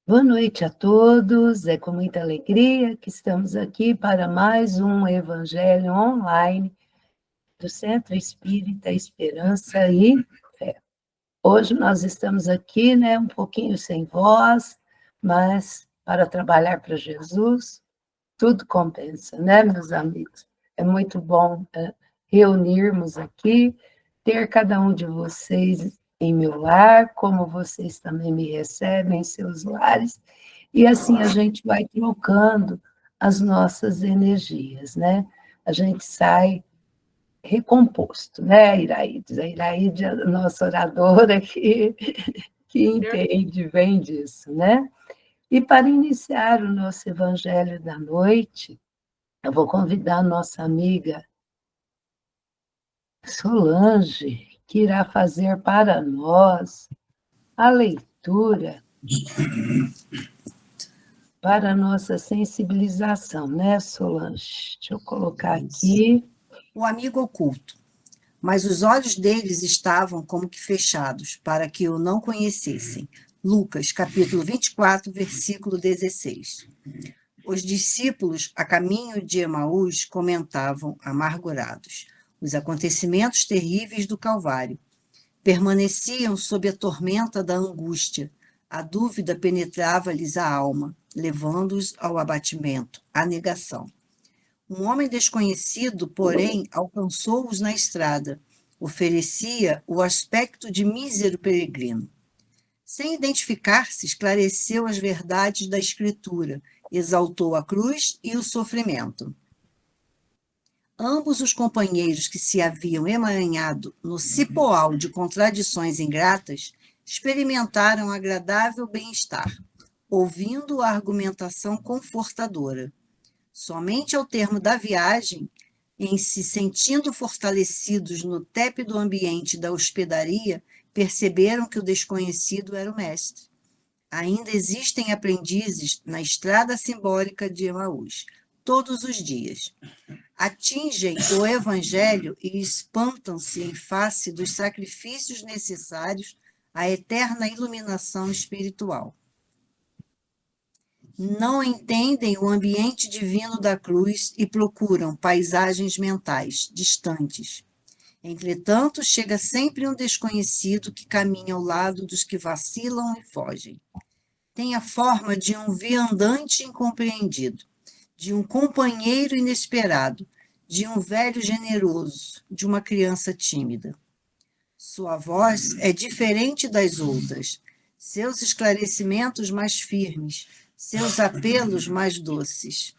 Boa noite a todos, é com muita alegria que estamos aqui para mais um Evangelho online do Centro Espírita Esperança e Fé. Hoje nós estamos aqui, um pouquinho sem voz, mas para trabalhar para Jesus, tudo compensa, meus amigos? É muito bom reunirmos aqui, ter cada um de vocês em meu lar, como vocês também me recebem em seus lares, e assim a gente vai trocando as nossas energias, A gente sai recomposto, Iraíde? A Iraíde é a nossa oradora que entende bem disso, E para iniciar o nosso Evangelho da noite, eu vou convidar a nossa amiga Solange, que irá fazer para nós a leitura para a nossa sensibilização, Solange? Deixa eu colocar aqui. O amigo oculto. Mas os olhos deles estavam como que fechados, para que o não conhecessem. Lucas, capítulo 24, versículo 16. Os discípulos, a caminho de Emaús, comentavam, amargurados, os acontecimentos terríveis do Calvário. Permaneciam sob a tormenta da angústia. A dúvida penetrava-lhes a alma, levando-os ao abatimento, à negação. Um homem desconhecido, porém, alcançou-os na estrada. Oferecia o aspecto de mísero peregrino. Sem identificar-se, esclareceu as verdades da Escritura, exaltou a cruz e o sofrimento. Ambos os companheiros que se haviam emaranhado no cipoal de contradições ingratas experimentaram agradável bem-estar, ouvindo a argumentação confortadora. Somente ao termo da viagem, em se sentindo fortalecidos no tépido ambiente da hospedaria, perceberam que o desconhecido era o mestre. Ainda existem aprendizes na estrada simbólica de Emaús, todos os dias. Atingem o Evangelho e espantam-se em face dos sacrifícios necessários à eterna iluminação espiritual. Não entendem o ambiente divino da cruz e procuram paisagens mentais distantes. Entretanto, chega sempre um desconhecido que caminha ao lado dos que vacilam e fogem. Tem a forma de um viandante incompreendido, de um companheiro inesperado, de um velho generoso, de uma criança tímida. Sua voz é diferente das outras, seus esclarecimentos mais firmes, seus apelos mais doces.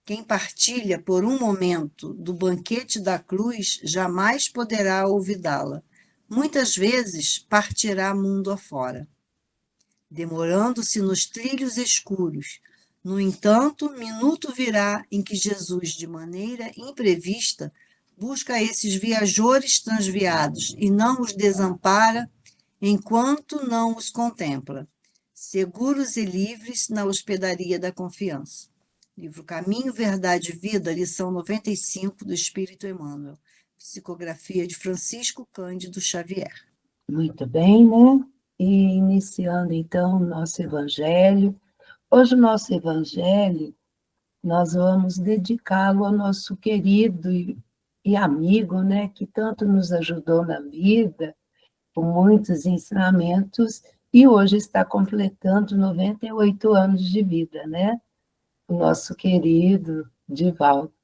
Quem partilha por um momento do banquete da cruz jamais poderá olvidá-la. Muitas vezes partirá mundo afora, demorando-se nos trilhos escuros. No entanto, minuto virá em que Jesus, de maneira imprevista, busca esses viajores transviados e não os desampara enquanto não os contempla, seguros e livres na hospedaria da confiança. Livro Caminho, Verdade e Vida, lição 95 do Espírito Emmanuel. Psicografia de Francisco Cândido Xavier. Muito bem, E iniciando então o nosso Evangelho. Hoje o nosso Evangelho, nós vamos dedicá-lo ao nosso querido e amigo, que tanto nos ajudou na vida, com muitos ensinamentos, e hoje está completando 98 anos de vida, O nosso querido Divaldo.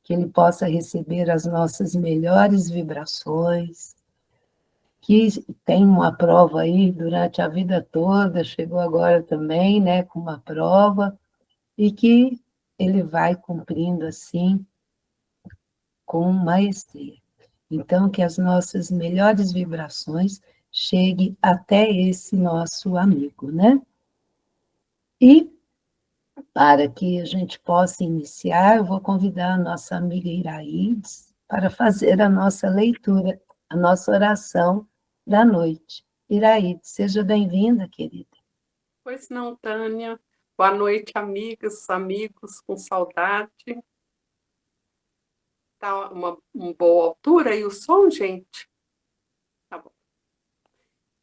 Que ele possa receber as nossas melhores vibrações, que tem uma prova aí durante a vida toda, chegou agora também, com uma prova, e que ele vai cumprindo assim, com maestria. Então, que as nossas melhores vibrações cheguem até esse nosso amigo, E, para que a gente possa iniciar, eu vou convidar a nossa amiga Iraídes para fazer a nossa leitura, a nossa oração da noite. Iraídes, seja bem-vinda, querida. Pois não, Tânia. Boa noite, amigas, amigos, com saudade. Tá uma boa altura aí o som, gente? Tá bom.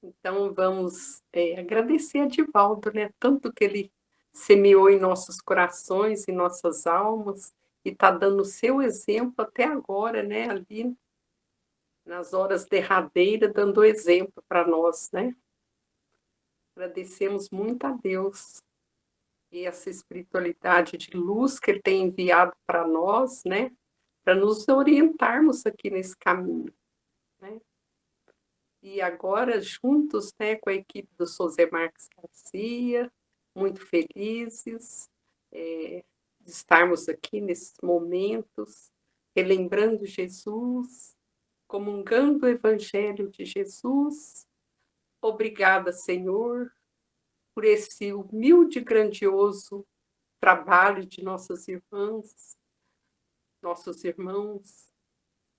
Então, vamos agradecer a Divaldo, né? Tanto que ele semeou em nossos corações, em nossas almas, e está dando o seu exemplo até agora, né? Ali nas horas derradeiras, dando exemplo para nós, né? Agradecemos muito a Deus e essa espiritualidade de luz que Ele tem enviado para nós, né? Para nos orientarmos aqui nesse caminho, né? E agora, juntos, né, com a equipe do José Marques Garcia, muito felizes de estarmos aqui nesses momentos, relembrando Jesus, comungando o Evangelho de Jesus. Obrigada, Senhor, por esse humilde e grandioso trabalho de nossas irmãs, nossos irmãos,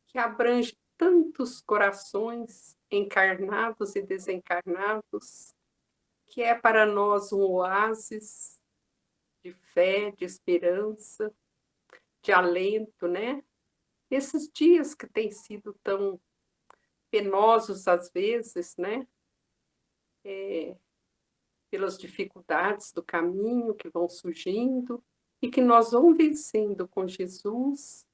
que abrange tantos corações encarnados e desencarnados, que é para nós um oásis de fé, de esperança, de alento, né? Esses dias que têm sido tão penosos às vezes, né? Pelas dificuldades do caminho que vão surgindo e que nós vamos vencendo com Jesus,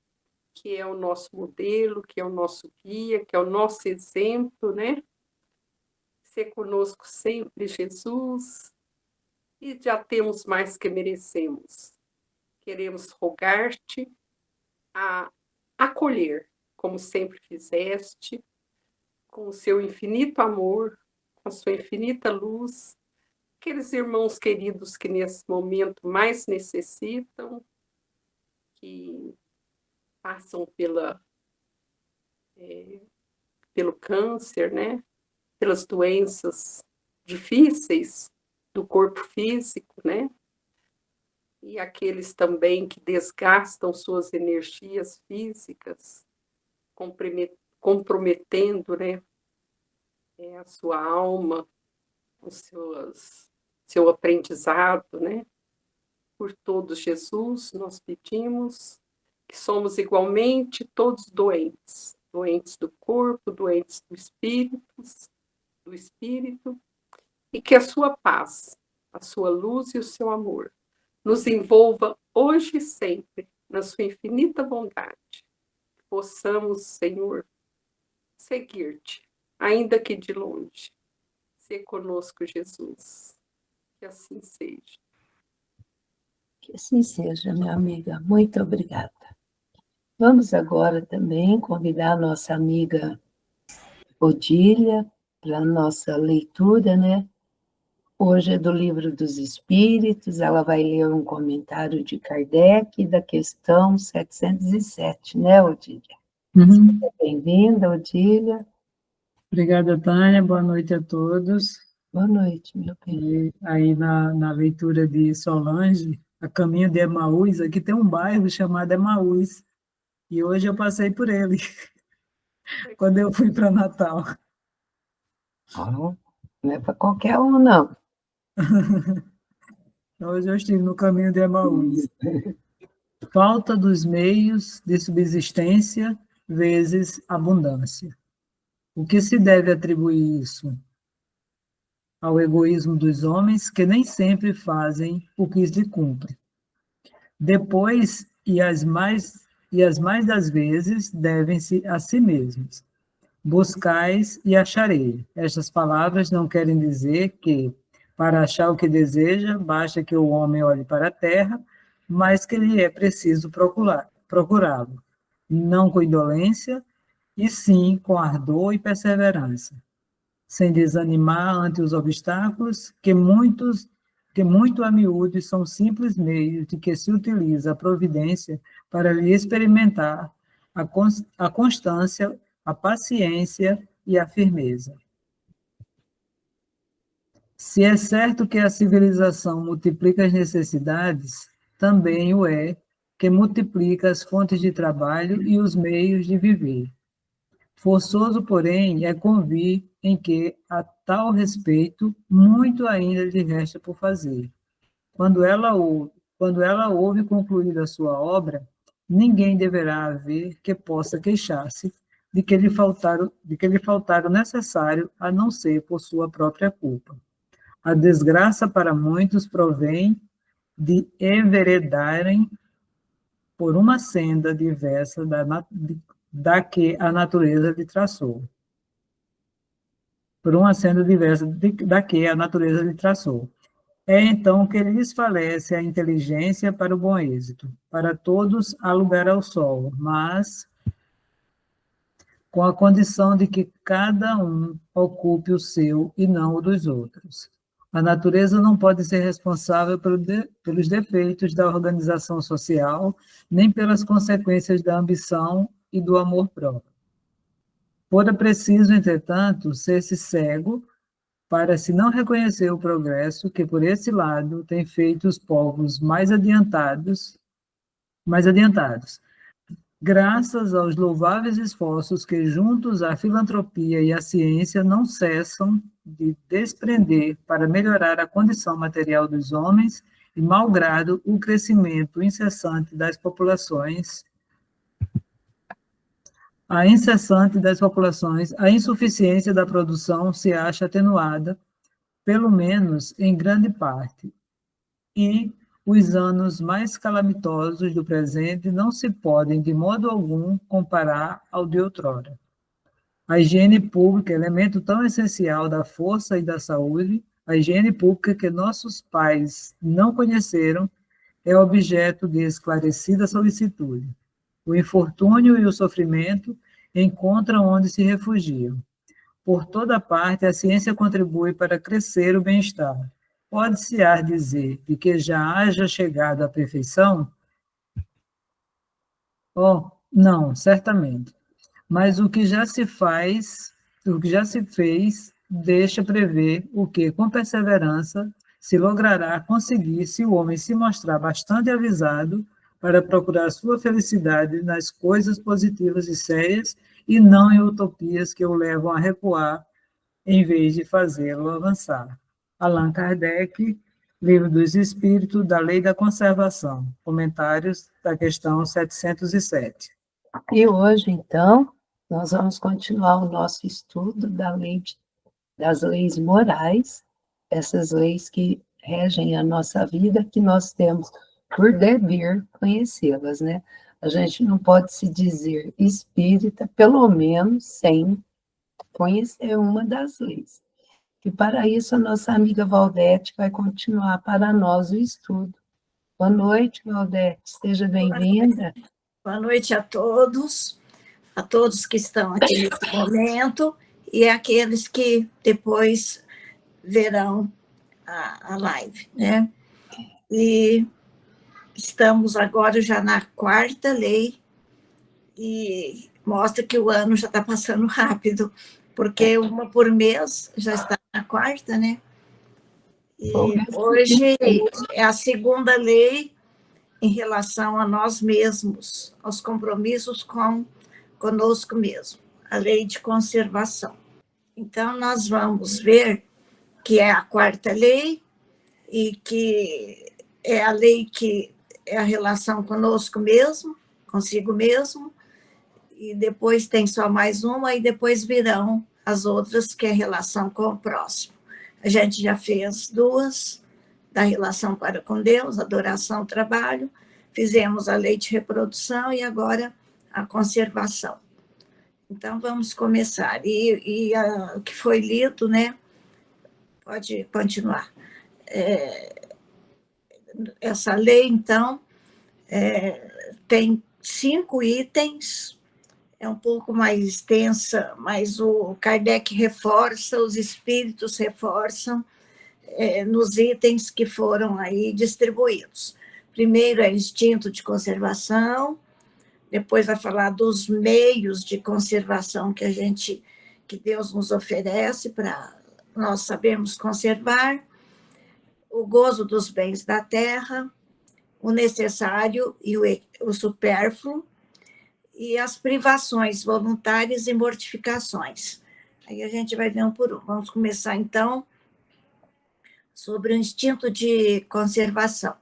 que é o nosso modelo, que é o nosso guia, que é o nosso exemplo, né? Ser conosco sempre, Jesus, e já temos mais que merecemos. Queremos rogar-te a acolher, como sempre fizeste, com o seu infinito amor, com a sua infinita luz, aqueles irmãos queridos que nesse momento mais necessitam, que passam pelo câncer, né? Pelas doenças difíceis do corpo físico, né? E aqueles também que desgastam suas energias físicas, comprometendo, né, a sua alma, seu aprendizado, né? Por todos, Jesus, nós pedimos que somos igualmente todos doentes, doentes do corpo, doentes do espírito, e que a sua paz, a sua luz e o seu amor nos envolva hoje e sempre na sua infinita bondade. Que possamos, Senhor, seguir-te, ainda que de longe. Ser conosco, Jesus. Que assim seja. Que assim seja, minha amiga. Muito obrigada. Vamos agora também convidar a nossa amiga Odília para a nossa leitura, né? Hoje é do Livro dos Espíritos, ela vai ler um comentário de Kardec da questão 707, né, Odília? Uhum. Bem-vinda, Odília. Obrigada, Tânia. Boa noite a todos. Boa noite, meu bem. E aí, na leitura de Solange, a caminho de Emaús, aqui tem um bairro chamado Emaús, e hoje eu passei por ele, quando eu fui para Natal. Oh, não é para qualquer um, não. Hoje eu estive no caminho de Emaús. Falta dos meios de subsistência vezes abundância. O que se deve atribuir isso? Ao egoísmo dos homens, que nem sempre fazem o que lhe cumpre. Depois, e as mais das vezes, devem-se a si mesmos. Buscais e acharei. Estas palavras não querem dizer que, para achar o que deseja, basta que o homem olhe para a terra, mas que lhe é preciso procurá-lo, não com indolência, e sim com ardor e perseverança, sem desanimar ante os obstáculos que muito a miúde são simples meios de que se utiliza a providência para lhe experimentar a constância, a paciência e a firmeza. Se é certo que a civilização multiplica as necessidades, também o é que multiplica as fontes de trabalho e os meios de viver. Forçoso, porém, é convir em que, a tal respeito, muito ainda lhe resta por fazer. Quando ela houve concluído a sua obra, ninguém deverá haver que possa queixar-se de que lhe faltar o necessário, a não ser por sua própria culpa. A desgraça para muitos provém de enveredarem por uma senda diversa da que a natureza lhe traçou. Por uma senda diversa da que a natureza lhe traçou. É então que lhes falece a inteligência para o bom êxito. Para todos há lugar ao sol, mas com a condição de que cada um ocupe o seu e não o dos outros. A natureza não pode ser responsável pelos defeitos da organização social, nem pelas consequências da ambição e do amor próprio. Fora preciso, entretanto, ser-se cego para se não reconhecer o progresso que, por esse lado, tem feito os povos mais adiantados, graças aos louváveis esforços que, juntos à filantropia e à ciência, não cessam de desprender para melhorar a condição material dos homens e, malgrado o crescimento incessante das populações, a insuficiência da produção se acha atenuada, pelo menos em grande parte, e os anos mais calamitosos do presente não se podem, de modo algum, comparar ao de outrora. A higiene pública, elemento tão essencial da força e da saúde, a higiene pública que nossos pais não conheceram, é objeto de esclarecida solicitude. O infortúnio e o sofrimento encontram onde se refugiam. Por toda parte, a ciência contribui para crescer o bem-estar. Pode-se-á dizer de que já haja chegado à perfeição? Oh, não, certamente. Mas o que já se fez, deixa prever o que, com perseverança, se logrará conseguir se o homem se mostrar bastante avisado para procurar sua felicidade nas coisas positivas e sérias e não em utopias que o levam a recuar em vez de fazê-lo avançar. Allan Kardec, Livro dos Espíritos, da Lei da Conservação. Comentários da questão 707. E hoje, então, nós vamos continuar o nosso estudo das leis morais, essas leis que regem a nossa vida, que nós temos por dever conhecê-las, né? A gente não pode se dizer espírita, pelo menos, sem conhecer uma das leis. E para isso, a nossa amiga Valdete vai continuar para nós o estudo. Boa noite, Valdete, seja bem-vinda. Boa noite a todos que estão aqui nesse momento e aqueles que depois verão a live, né? E estamos agora já na quarta lei e mostra que o ano já está passando rápido, porque uma por mês já está na quarta, né? E hoje é a segunda lei em relação a nós mesmos, aos compromissos conosco mesmo, a lei de conservação. Então, nós vamos ver que é a quarta lei e que é a lei que é a relação conosco mesmo, consigo mesmo, e depois tem só mais uma, e depois virão as outras, que é a relação com o próximo. A gente já fez duas, da relação para com Deus, adoração, trabalho, fizemos a lei de reprodução e agora a conservação. Então, vamos começar. O que foi lido, né? Pode continuar. Essa lei, então, tem 5 itens, é um pouco mais extensa, mas o Kardec reforça, os espíritos reforçam, nos itens que foram aí distribuídos. Primeiro é instinto de conservação, depois vai falar dos meios de conservação que Deus nos oferece para nós sabermos conservar, o gozo dos bens da terra, o necessário e o supérfluo, e as privações voluntárias e mortificações. Aí a gente vai ver um por um. Vamos começar, então, sobre o instinto de conservação.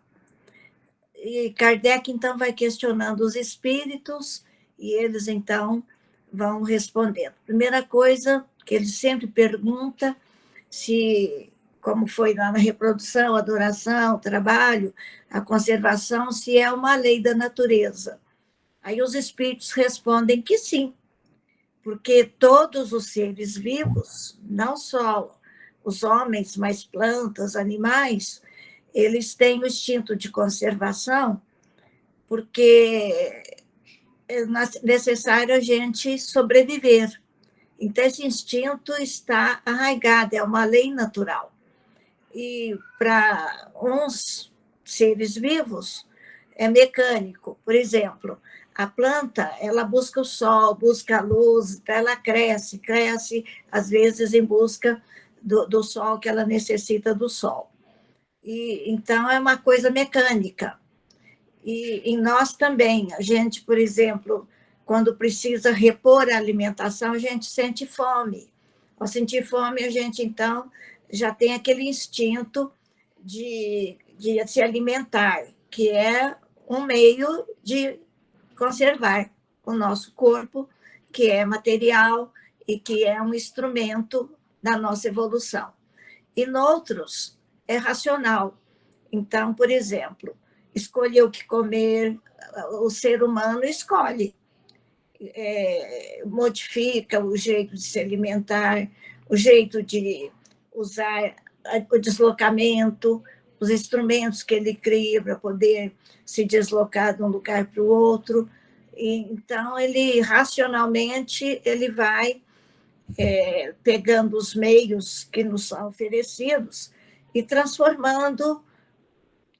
E Kardec, então, vai questionando os espíritos, e eles, então, vão respondendo. Primeira coisa que ele sempre pergunta, se, como foi lá na reprodução, adoração, trabalho, a conservação, se é uma lei da natureza. Aí os espíritos respondem que sim, porque todos os seres vivos, não só os homens, mas plantas, animais, eles têm o instinto de conservação, porque é necessário a gente sobreviver. Então, esse instinto está arraigado, é uma lei natural. E para uns seres vivos, é mecânico. Por exemplo, a planta, ela busca o sol, busca a luz, ela cresce, às vezes em busca do sol, que ela necessita do sol. E, então, é uma coisa mecânica. E em nós também, a gente, por exemplo, quando precisa repor a alimentação, a gente sente fome. Ao sentir fome, a gente, então, já tem aquele instinto de se alimentar, que é um meio de conservar o nosso corpo, que é material e que é um instrumento da nossa evolução. E noutros, é racional. Então, por exemplo, escolher o que comer, o ser humano escolhe, modifica o jeito de se alimentar, o jeito de usar o deslocamento, os instrumentos que ele cria para poder se deslocar de um lugar para o outro. E, então, ele racionalmente ele vai pegando os meios que nos são oferecidos e transformando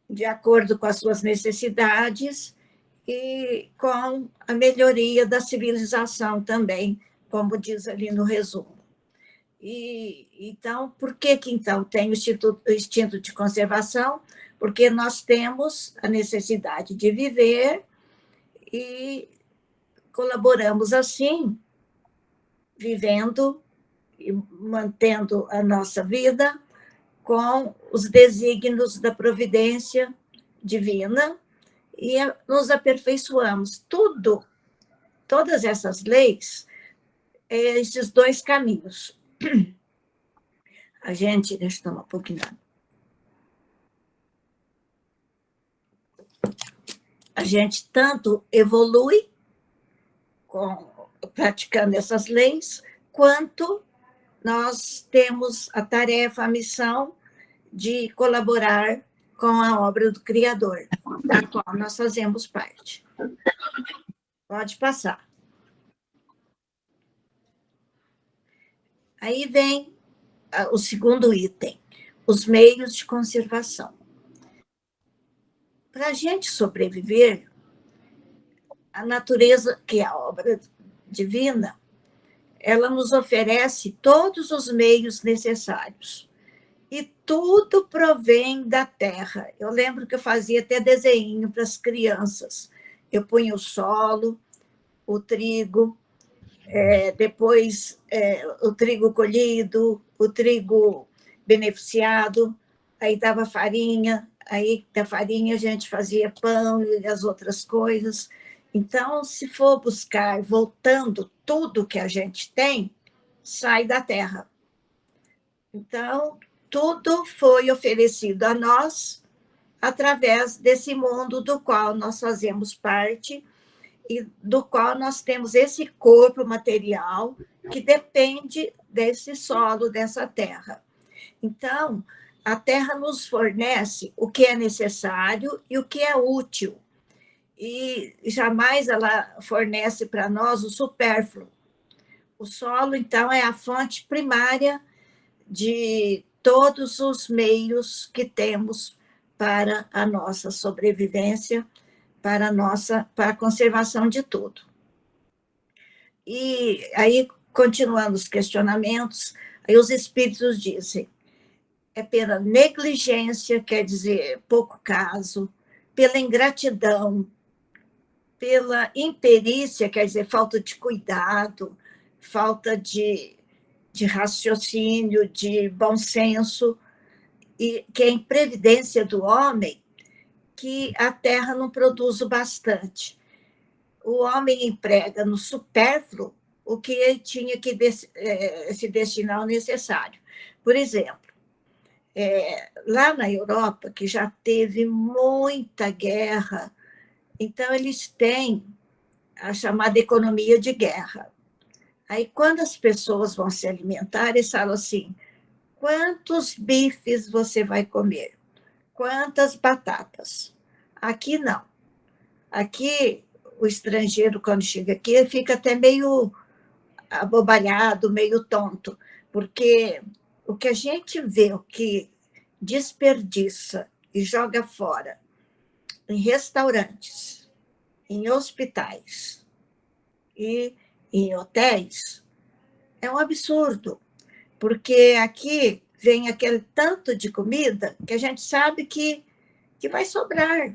de acordo com as suas necessidades e com a melhoria da civilização também, como diz ali no resumo. E, então, por que então tem o instinto de conservação? Porque nós temos a necessidade de viver e colaboramos assim, vivendo e mantendo a nossa vida com os desígnios da providência divina e nos aperfeiçoamos. Todas essas leis, esses dois caminhos. A gente, deixa eu tomar um pouquinho d'água. A gente tanto evolui praticando essas leis, quanto nós temos a tarefa, a missão de colaborar com a obra do Criador, da qual nós fazemos parte. Pode passar. Aí vem o segundo item, os meios de conservação. Para a gente sobreviver, a natureza, que é a obra divina, ela nos oferece todos os meios necessários. E tudo provém da terra. Eu lembro que eu fazia até desenho para as crianças. Eu punha o solo, o trigo, depois o trigo colhido, o trigo beneficiado, aí dava farinha, aí da farinha a gente fazia pão e as outras coisas. Então, se for buscar, voltando, tudo que a gente tem, sai da terra. Então, tudo foi oferecido a nós através desse mundo do qual nós fazemos parte e do qual nós temos esse corpo material que depende desse solo, dessa terra. Então, a terra nos fornece o que é necessário e o que é útil. E jamais ela fornece para nós o supérfluo. O solo, então, é a fonte primária de todos os meios que temos para a nossa sobrevivência, para a conservação de tudo. E aí, continuando os questionamentos, aí os espíritos dizem, é pela negligência, quer dizer, pouco caso, pela ingratidão, pela imperícia, quer dizer, falta de cuidado, falta de raciocínio, de bom senso, e que é a imprevidência do homem, que a terra não produz o bastante. O homem emprega no supérfluo o que tinha que se destinar ao necessário. Por exemplo, lá na Europa, que já teve muita guerra, então eles têm a chamada economia de guerra. Aí, quando as pessoas vão se alimentar, eles falam assim: quantos bifes você vai comer? Quantas batatas? Aqui não. Aqui, o estrangeiro, quando chega aqui, ele fica até meio abobalhado, meio tonto, porque o que a gente vê, o que desperdiça e joga fora em restaurantes, em hospitais e em hotéis, é um absurdo, porque aqui vem aquele tanto de comida que a gente sabe que vai sobrar.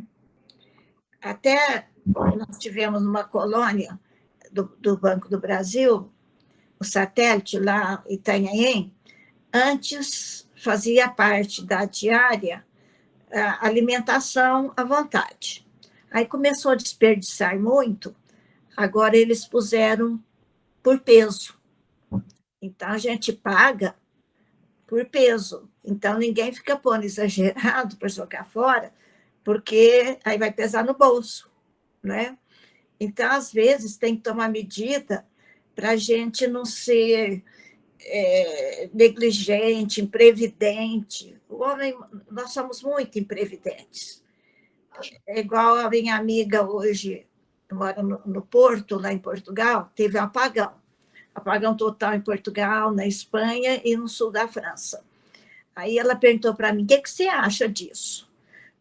Até nós tivemos uma colônia do Banco do Brasil, o satélite lá em Itanhaém, antes fazia parte da diária a alimentação à vontade. Aí começou a desperdiçar muito, agora eles puseram por peso. Então, a gente paga por peso. Então, ninguém fica pondo exagerado para jogar fora, porque aí vai pesar no bolso, né? Então, às vezes, tem que tomar medida para a gente não ser negligente, imprevidente. O homem, nós somos muito imprevidentes. É igual a minha amiga hoje, mora no Porto, lá em Portugal, teve um apagão total em Portugal, na Espanha e no sul da França. Aí ela perguntou para mim: o que você acha disso?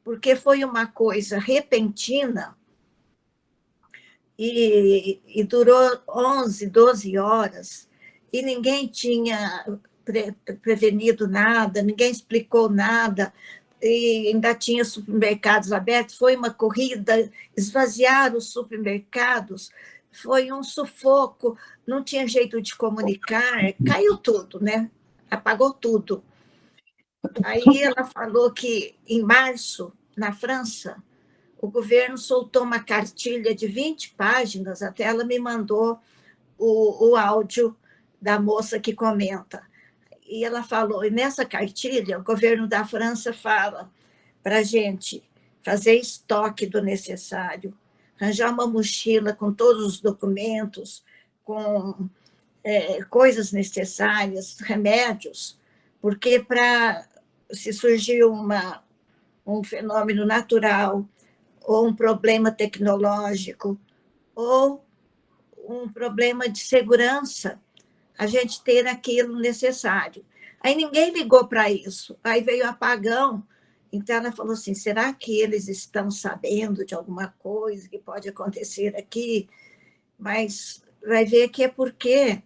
Porque foi uma coisa repentina e durou 11, 12 horas, e ninguém tinha prevenido nada, ninguém explicou nada, e ainda tinha supermercados abertos, foi uma corrida, esvaziar os supermercados, foi um sufoco, não tinha jeito de comunicar, caiu tudo, né? Apagou tudo. Aí ela falou que, em março, na França, o governo soltou uma cartilha de 20 páginas, até ela me mandou o áudio da moça que comenta. E ela falou, e nessa cartilha, o governo da França fala para a gente fazer estoque do necessário, arranjar uma mochila com todos os documentos, com coisas necessárias, remédios, porque se surgir um fenômeno natural, ou um problema tecnológico, ou um problema de segurança, a gente ter aquilo necessário. Aí ninguém ligou para isso. Aí veio o apagão. Então ela falou assim: será que eles estão sabendo de alguma coisa que pode acontecer aqui? Mas vai ver que é porque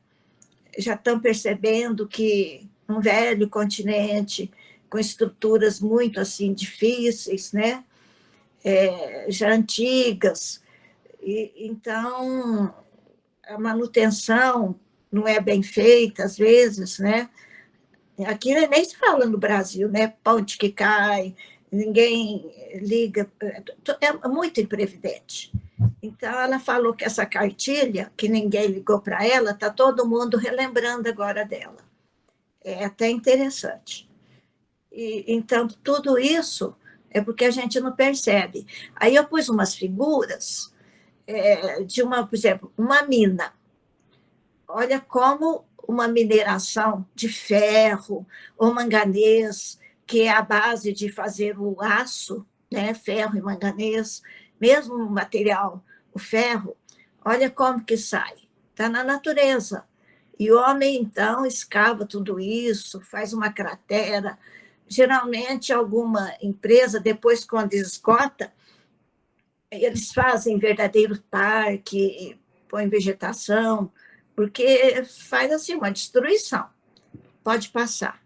já estão percebendo que um velho continente com estruturas muito assim difíceis, né? Já antigas, e então a manutenção não é bem feita às vezes, né? Aqui nem se fala no Brasil, né? Ponte que cai, ninguém liga, é muito imprevidente. Então, ela falou que essa cartilha, que ninguém ligou para ela, está todo mundo relembrando agora dela. É até interessante. Então, tudo isso é porque a gente não percebe. Aí eu pus umas figuras de por exemplo, uma mina. Olha como uma mineração de ferro ou manganês, que é a base de fazer o aço, né? Ferro e manganês, mesmo o material, o ferro, olha como que sai. Está na natureza. E o homem, então, escava tudo isso, faz uma cratera. Geralmente, alguma empresa, depois, quando esgota, eles fazem verdadeiro parque, põem vegetação, porque faz assim uma destruição. Pode passar.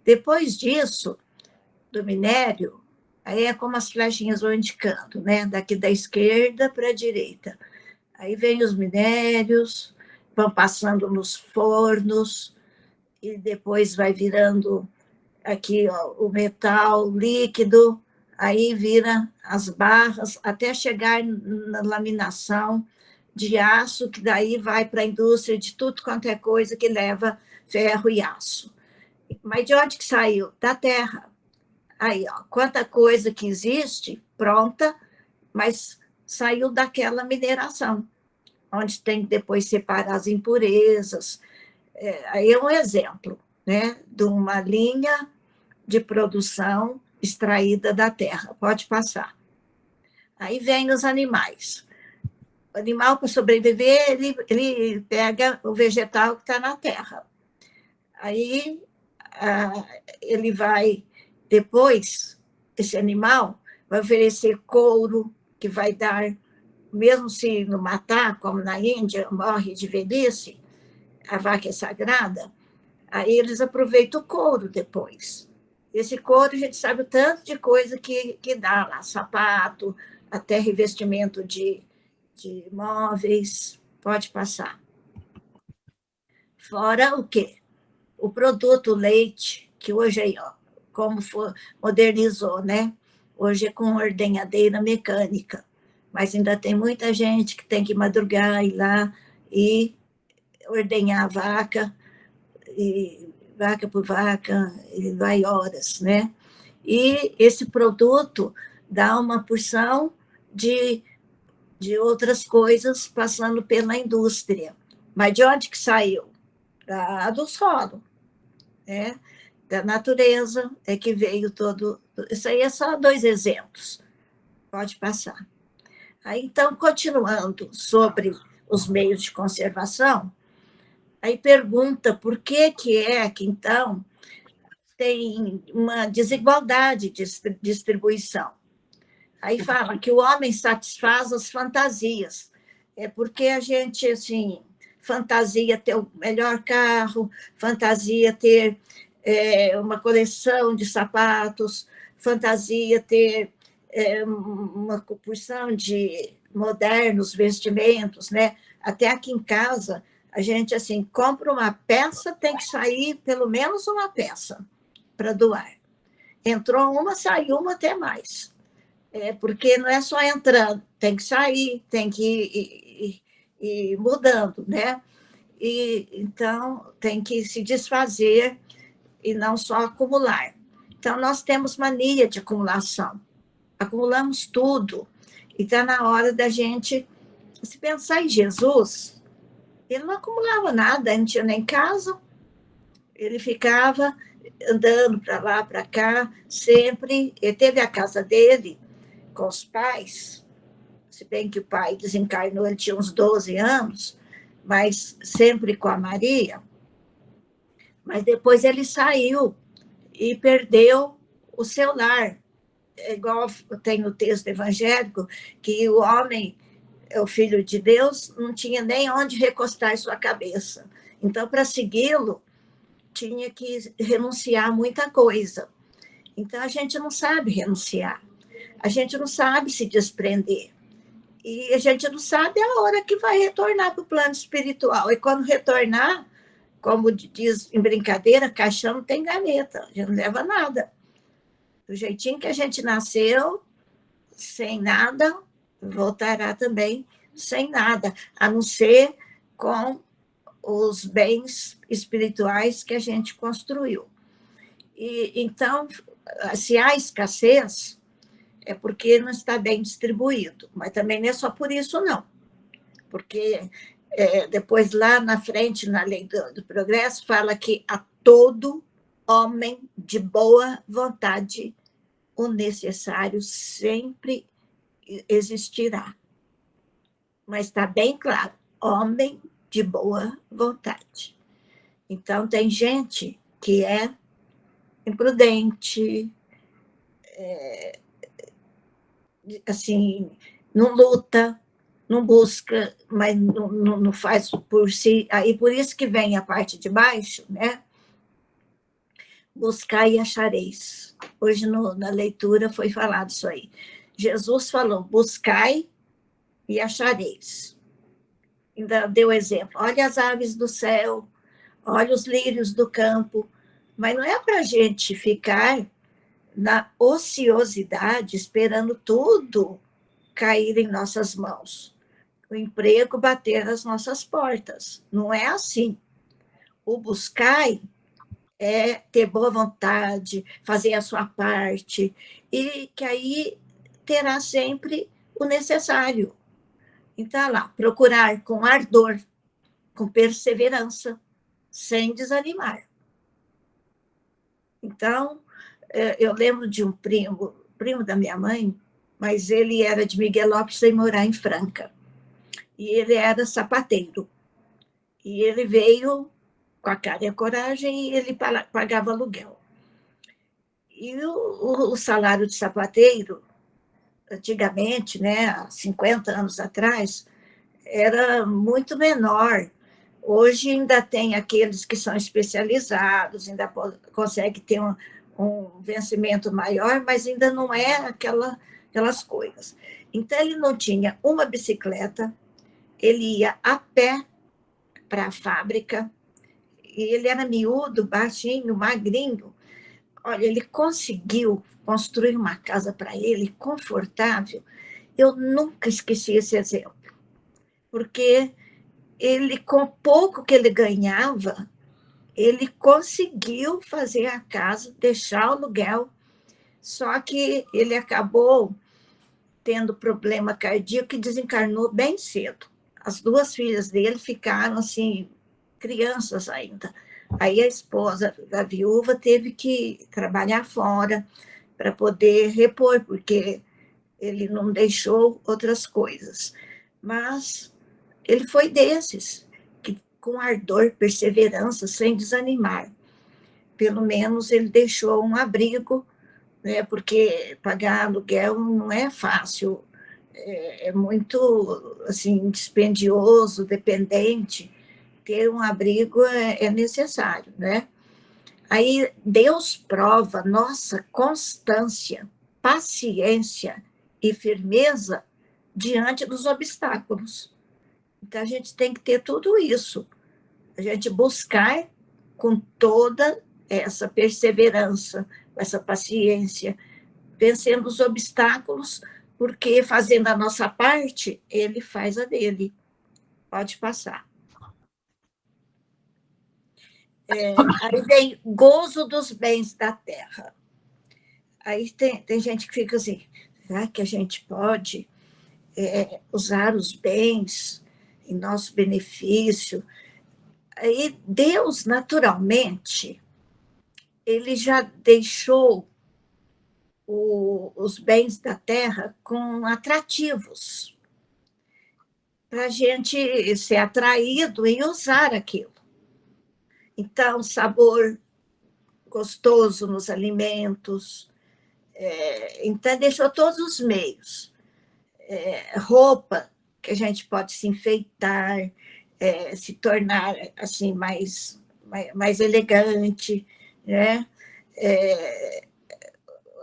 Depois disso, do minério, aí é como as flechinhas vão indicando, né? Daqui da esquerda para a direita. Aí vem os minérios, vão passando nos fornos, e depois vai virando aqui ó, o metal líquido, aí vira as barras, até chegar na laminação de aço, que daí vai para a indústria de tudo quanto é coisa que leva ferro e aço. Mas de onde que saiu? Da terra. Aí, ó, quanta coisa que existe, pronta, mas saiu daquela mineração, onde tem que depois separar as impurezas. Aí é um exemplo, né, de uma linha de produção extraída da terra. Pode passar. Aí vem os animais. O animal, para sobreviver, ele pega o vegetal que está na terra. Aí ele vai, depois, esse animal vai oferecer couro, que vai dar, mesmo se não matar, como na Índia, morre de velhice, a vaca é sagrada, aí eles aproveitam o couro depois. Esse couro, a gente sabe o tanto de coisa que dá lá, sapato, até revestimento de móveis, pode passar. Fora o quê? O produto leite, que hoje aí, ó, como modernizou, né? Hoje é com ordenhadeira mecânica, mas ainda tem muita gente que tem que madrugar, ir lá e ordenhar a vaca, e vaca por vaca, e vai horas, né? E esse produto dá uma porção de outras coisas passando pela indústria. Mas de onde que saiu? Do solo, né? Da natureza é que veio todo. Isso aí é só 2 exemplos. Pode passar. Aí, então, continuando sobre os meios de conservação, aí pergunta por que é que, então, tem uma desigualdade de distribuição. Aí fala que o homem satisfaz as fantasias. É porque a gente, assim, fantasia ter o melhor carro, fantasia ter uma coleção de sapatos, fantasia ter uma porção de modernos vestimentos, né? Até aqui em casa, a gente, assim, compra uma peça, tem que sair pelo menos uma peça para doar. Entrou uma, saiu uma, até mais. Porque não é só entrando, tem que sair, tem que ir mudando, né? E, então, tem que se desfazer e não só acumular. Então, nós temos mania de acumulação, acumulamos tudo, e está na hora da gente, se pensar em Jesus, ele não acumulava nada, ele não tinha nem casa, ele ficava andando para lá, para cá, sempre, ele teve a casa dele, com os pais, se bem que o pai desencarnou, ele tinha uns 12 anos, mas sempre com a Maria, mas depois ele saiu e perdeu o seu lar. É igual tem no texto evangélico, que o homem, o filho de Deus, não tinha nem onde recostar sua cabeça. Então, para segui-lo, tinha que renunciar a muita coisa. Então, a gente não sabe renunciar. A gente não sabe se desprender. E a gente não sabe a hora que vai retornar para o plano espiritual. E quando retornar, como diz em brincadeira, caixão não tem gaveta, a gente não leva nada. Do jeitinho que a gente nasceu, sem nada, voltará também sem nada, a não ser com os bens espirituais que a gente construiu. E, então, se há escassez, é porque não está bem distribuído, mas também não é só por isso, não. Porque depois, lá na frente, na lei do progresso, fala que a todo homem de boa vontade o necessário sempre existirá. Mas está bem claro, homem de boa vontade. Então, tem gente que é imprudente, assim, não luta, não busca, mas não faz por si. Aí por isso que vem a parte de baixo, né? Buscar e achareis. Hoje na leitura foi falado isso aí. Jesus falou, buscai e achareis. Ainda deu exemplo, olha as aves do céu, olha os lírios do campo, mas não é para a gente ficar na ociosidade, esperando tudo cair em nossas mãos. o emprego bater às nossas portas. Não é assim. O buscai é ter boa vontade, fazer a sua parte, e que aí terá sempre o necessário. Então, lá, procurar com ardor, com perseverança, sem desanimar. Então, eu lembro de um primo da minha mãe, mas ele era de Miguel Lopes sem morar em Franca. E ele era sapateiro. E ele veio com a cara e a coragem e ele pagava aluguel. E o salário de sapateiro, antigamente, né, há 50 anos atrás, era muito menor. Hoje ainda tem aqueles que são especializados, ainda consegue ter um vencimento maior, mas ainda não é aquelas coisas. Então, ele não tinha uma bicicleta, ele ia a pé para a fábrica, e ele era miúdo, baixinho, magrinho. Olha, ele conseguiu construir uma casa para ele confortável. Eu nunca esqueci esse exemplo, porque ele, com pouco que ele ganhava, ele conseguiu fazer a casa, deixar o aluguel, só que ele acabou tendo problema cardíaco e desencarnou bem cedo. As duas filhas dele ficaram assim, crianças ainda. Aí a esposa da viúva teve que trabalhar fora para poder repor, porque ele não deixou outras coisas. Mas ele foi desses, que com ardor, perseverança, sem desanimar. Pelo menos ele deixou um abrigo, né, porque pagar aluguel não é fácil, é muito assim, dispendioso, dependente. Ter um abrigo é necessário, né? Aí Deus prova nossa constância, paciência e firmeza diante dos obstáculos. Então, a gente tem que ter tudo isso. A gente buscar com toda essa perseverança, essa paciência, vencendo os obstáculos, porque fazendo a nossa parte, ele faz a dele. Pode passar. Aí vem gozo dos bens da terra. Aí tem gente que fica assim, será que a gente pode usar os bens em nosso benefício? Aí Deus, naturalmente, ele já deixou os bens da terra com atrativos, para a gente ser atraído e usar aquilo. Então, sabor gostoso nos alimentos, então deixou todos os meios. Roupa que a gente pode se enfeitar, se tornar assim mais elegante, né?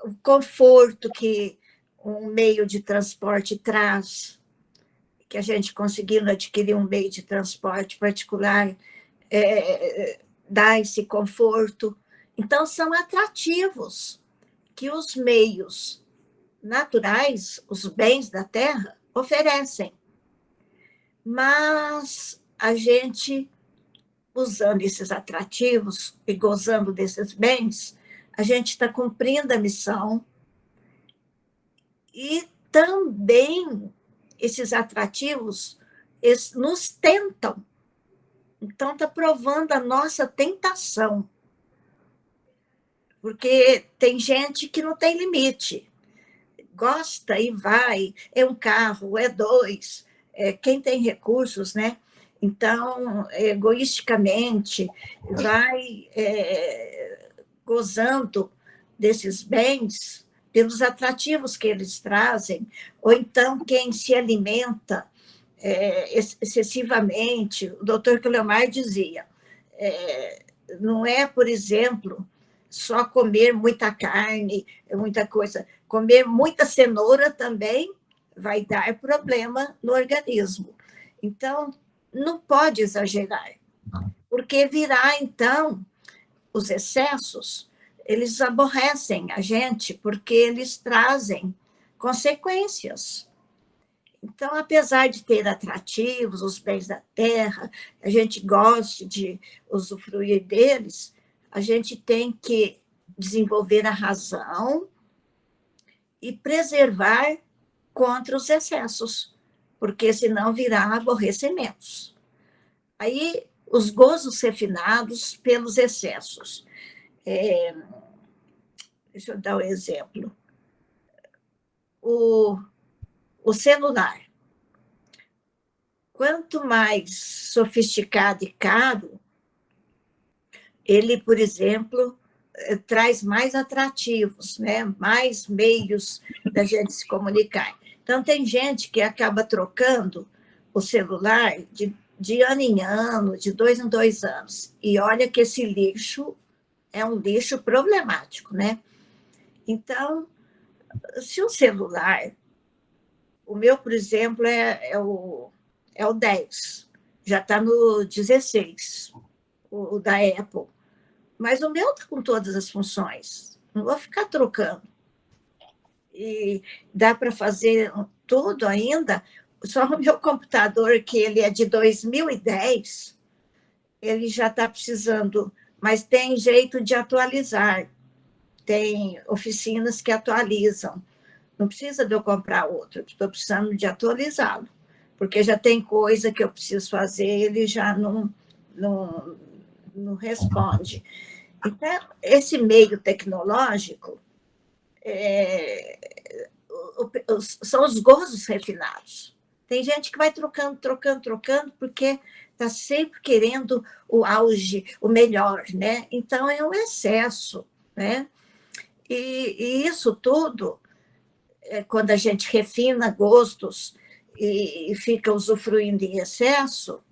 O conforto que um meio de transporte traz, que a gente conseguindo adquirir um meio de transporte particular, dá esse conforto. Então, são atrativos que os meios naturais, os bens da terra, oferecem. Mas a gente, usando esses atrativos e gozando desses bens, a gente está cumprindo a missão e também esses atrativos nos tentam. Então, está provando a nossa tentação. Porque tem gente que não tem limite. Gosta e vai, é um carro, é dois, quem tem recursos, né? Então, egoisticamente, vai gozando desses bens pelos atrativos que eles trazem, ou então quem se alimenta excessivamente. O doutor Cleomar dizia, não é, por exemplo, só comer muita carne, muita coisa. Comer muita cenoura também vai dar problema no organismo. Então, não pode exagerar, porque virá, então, os excessos, eles aborrecem a gente, porque eles trazem consequências. Então, apesar de ter atrativos, os bens da terra, a gente gosta de usufruir deles, a gente tem que desenvolver a razão e preservar contra os excessos, porque senão virá aborrecimentos. Aí, os gozos refinados pelos excessos. Deixa eu dar um exemplo. O celular. Quanto mais sofisticado e caro, ele, por exemplo, traz mais atrativos, né? Mais meios da gente se comunicar. Então, tem gente que acaba trocando o celular de ano em ano, de 2 em 2 anos. E olha que esse lixo é um lixo problemático, né? Então, se o celular, o meu, por exemplo, é o 10, já está no 16, o da Apple. Mas o meu está com todas as funções, não vou ficar trocando. E dá para fazer tudo ainda, só o meu computador, que ele é de 2010, ele já está precisando, mas tem jeito de atualizar, tem oficinas que atualizam, não precisa de eu comprar outro, estou precisando de atualizá-lo, porque já tem coisa que eu preciso fazer, ele já não responde. Então, esse meio tecnológico são os gozos refinados. Tem gente que vai trocando, porque está sempre querendo o auge, o melhor, né? Então, é um excesso, né? E isso tudo, quando a gente refina gostos e fica usufruindo em excesso,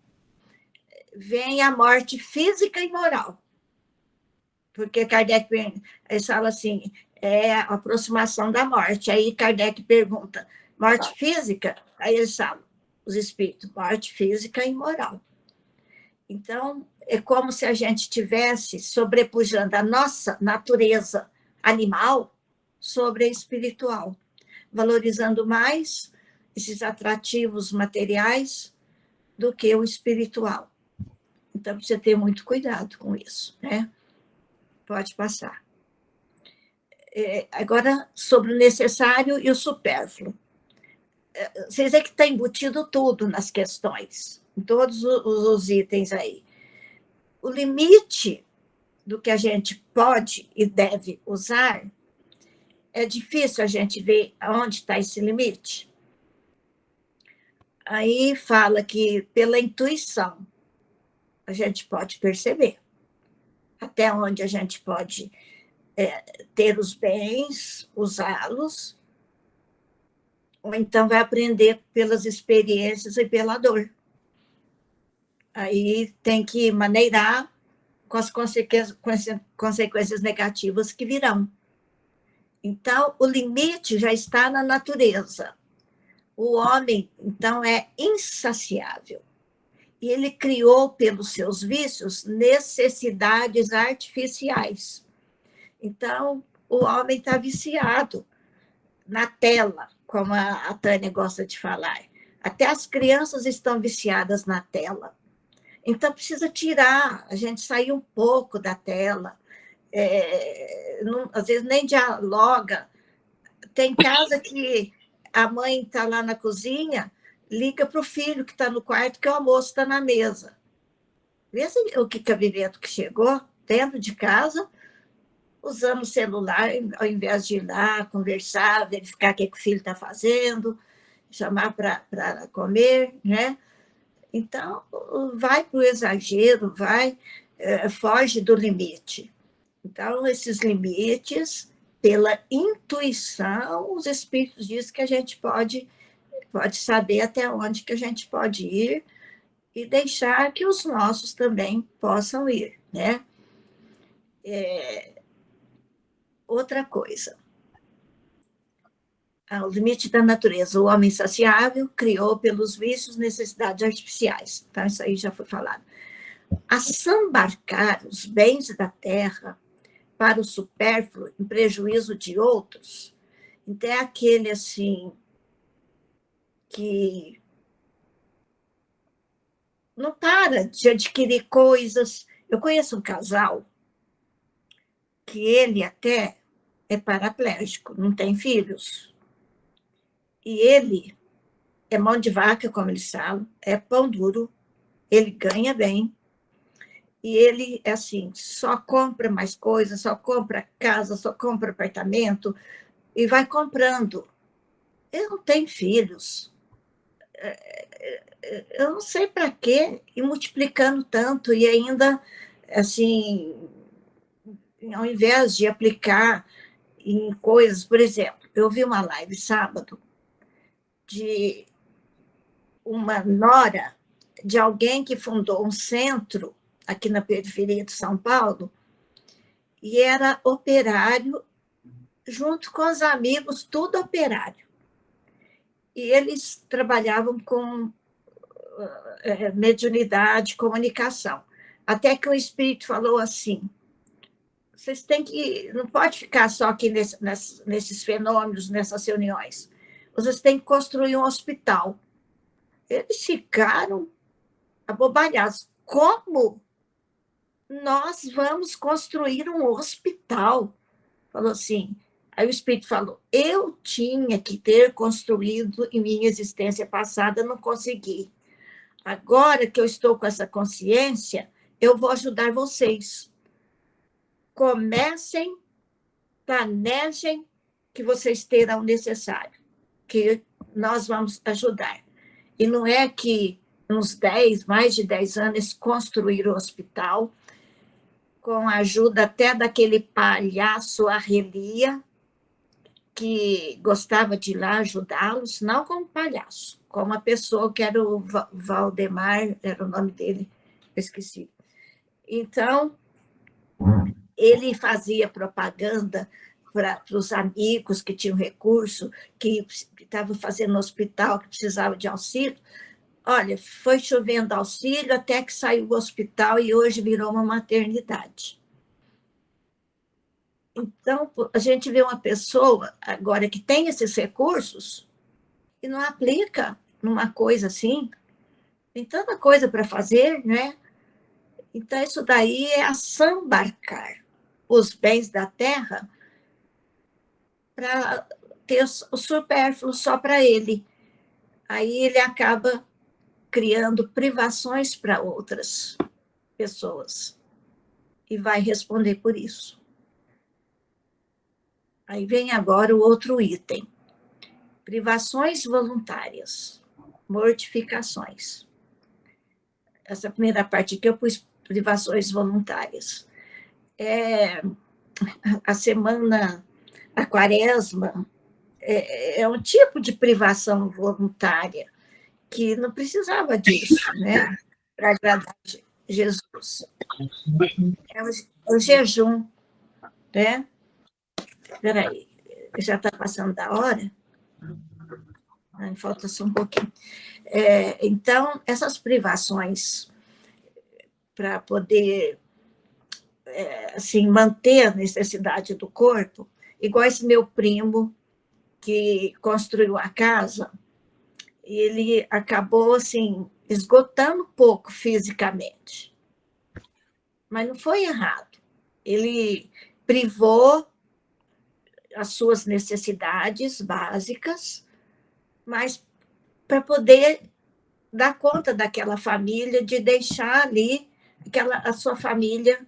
vem a morte física e moral. Porque Kardec fala assim, é a aproximação da morte. Aí Kardec pergunta, morte física? Aí eles falam, os espíritos, morte física e moral. Então, é como se a gente estivesse sobrepujando a nossa natureza animal sobre a espiritual, valorizando mais esses atrativos materiais do que o espiritual. Então, precisa ter muito cuidado com isso, né? Pode passar. Agora, sobre o necessário e o supérfluo. Vocês veem que está embutido tudo nas questões, em todos os itens aí. O limite do que a gente pode e deve usar, é difícil a gente ver onde está esse limite. Aí fala que, pela intuição, a gente pode perceber até onde a gente pode ter os bens, usá-los, ou então vai aprender pelas experiências e pela dor. Aí tem que maneirar com as consequências negativas que virão. Então, o limite já está na natureza. O homem, então, é insaciável. E ele criou, pelos seus vícios, necessidades artificiais. Então, o homem está viciado na tela, como a Tânia gosta de falar. Até as crianças estão viciadas na tela. Então, precisa tirar, a gente sair um pouco da tela. Às vezes nem dialoga. Tem casa que a mãe está lá na cozinha, liga para o filho que está no quarto, que o almoço está na mesa. Vê o que cabimento que chegou dentro de casa, usando o celular, ao invés de ir lá conversar, verificar o que o filho está fazendo, chamar para comer, né? Então, vai para o exagero, foge do limite. Então, esses limites, pela intuição, os espíritos dizem que a gente pode saber até onde que a gente pode ir e deixar que os nossos também possam ir, né? Outra coisa, o limite da natureza. O homem insaciável criou pelos vícios necessidades artificiais. Então, isso aí já foi falado. Assambarcar os bens da terra para o supérfluo em prejuízo de outros, então é aquele assim, que não para de adquirir coisas. Eu conheço um casal que ele até é paraplégico, não tem filhos. E ele é mão de vaca, como eles falam, é pão duro, ele ganha bem, e ele é assim, só compra mais coisas, só compra casa, só compra apartamento, e vai comprando. Ele não tem filhos. Eu não sei para quê, e multiplicando tanto, e ainda, assim, ao invés de aplicar em coisas, por exemplo, eu vi uma live sábado de uma nora de alguém que fundou um centro aqui na periferia de São Paulo e era operário junto com os amigos, tudo operário. E eles trabalhavam com mediunidade, comunicação. Até que o espírito falou assim: vocês têm que, não pode ficar só aqui nesses fenômenos, nessas reuniões. Vocês têm que construir um hospital. Eles ficaram abobalhados. Como nós vamos construir um hospital? Falou assim. Aí o espírito falou: eu tinha que ter construído em minha existência passada, não consegui. Agora que eu estou com essa consciência, eu vou ajudar vocês. Comecem, planejem, que vocês terão o necessário, que nós vamos ajudar. E não é que uns mais de 10 anos, construir o hospital, com a ajuda até daquele palhaço Arrelia, que gostava de ir lá ajudá-los, não como palhaço, como uma pessoa que era o Valdemar, era o nome dele, eu esqueci. Então, ele fazia propaganda para os amigos que tinham recurso, que estavam fazendo no hospital, que precisavam de auxílio. Olha, foi chovendo auxílio até que saiu do hospital e hoje virou uma maternidade. Então, a gente vê uma pessoa agora que tem esses recursos e não aplica numa coisa assim. Tem tanta coisa para fazer, né? Então, isso daí é assambarcar os bens da terra para ter o supérfluo só para ele. Aí ele acaba criando privações para outras pessoas e vai responder por isso. Aí vem agora o outro item: privações voluntárias, mortificações. Essa primeira parte aqui eu pus privações voluntárias. A semana, a quaresma, é um tipo de privação voluntária que não precisava disso, né, para agradar Jesus. É o jejum, né? Espera aí, já está passando da hora? Falta só um pouquinho. Então, essas privações para poder assim, manter a necessidade do corpo, igual esse meu primo que construiu a casa, ele acabou assim esgotando um pouco fisicamente, mas não foi errado. Ele privou as suas necessidades básicas, mas para poder dar conta daquela família, de deixar ali a sua família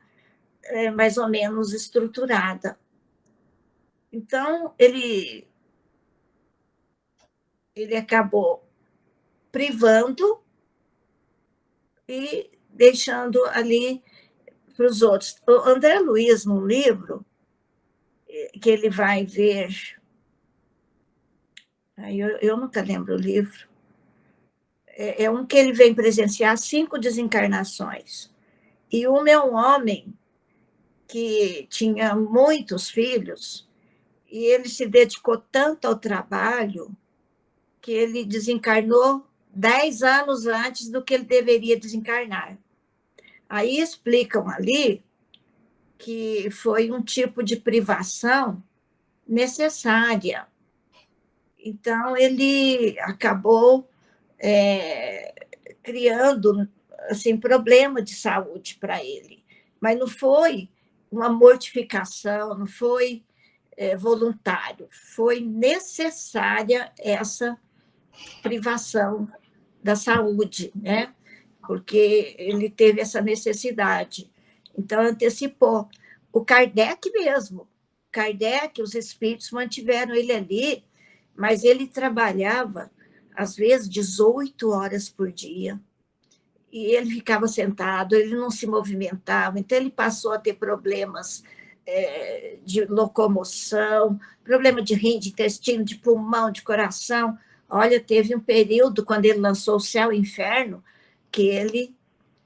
mais ou menos estruturada. Então, ele acabou privando e deixando ali para os outros. O André Luiz, no livro, que ele vai ver, eu nunca lembro o livro, é um que ele vem presenciar 5 desencarnações. E um é um homem que tinha muitos filhos, e ele se dedicou tanto ao trabalho que ele desencarnou 10 anos antes do que ele deveria desencarnar. Aí explicam ali que foi um tipo de privação necessária. Então, ele acabou criando assim, problema de saúde para ele. Mas não foi uma mortificação, não foi voluntário, foi necessária essa privação da saúde, né? Porque ele teve essa necessidade. Então, antecipou. O Kardec mesmo, Kardec, os espíritos mantiveram ele ali, mas ele trabalhava, às vezes, 18 horas por dia, e ele ficava sentado, ele não se movimentava, então ele passou a ter problemas de locomoção, problema de rim, de intestino, de pulmão, de coração. Olha, teve um período, quando ele lançou O Céu e o Inferno, que ele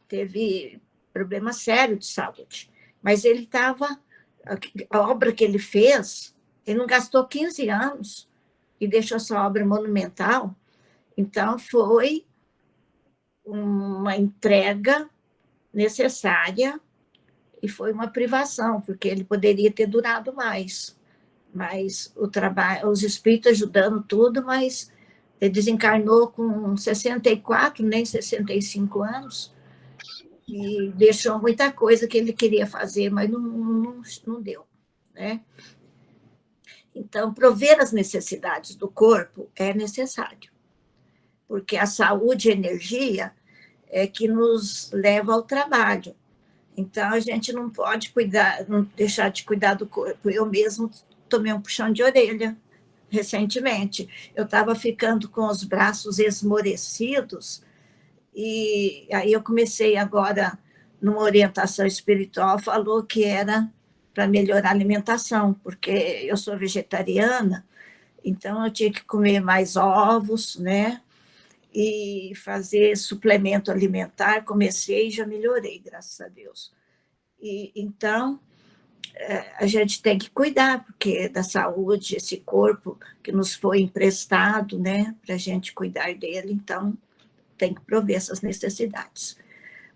teve problema sério de saúde. Mas ele estava... A obra que ele fez, ele não gastou 15 anos e deixou essa obra monumental. Então, foi uma entrega necessária e foi uma privação, porque ele poderia ter durado mais. Mas o trabalho, os espíritos ajudando tudo, mas ele desencarnou com 64, nem 65 anos, e deixou muita coisa que ele queria fazer, mas não deu, né? Então, prover as necessidades do corpo é necessário, porque a saúde e a energia é que nos leva ao trabalho. Então, a gente não pode cuidar, não deixar de cuidar do corpo. Eu mesmo tomei um puxão de orelha recentemente. Eu estava ficando com os braços esmorecidos, e aí eu comecei agora, numa orientação espiritual, falou que era para melhorar a alimentação, porque eu sou vegetariana, então eu tinha que comer mais ovos, né? E fazer suplemento alimentar, comecei e já melhorei, graças a Deus. E, então, a gente tem que cuidar, porque da saúde, esse corpo que nos foi emprestado, né, para a gente cuidar dele, então, tem que prover essas necessidades.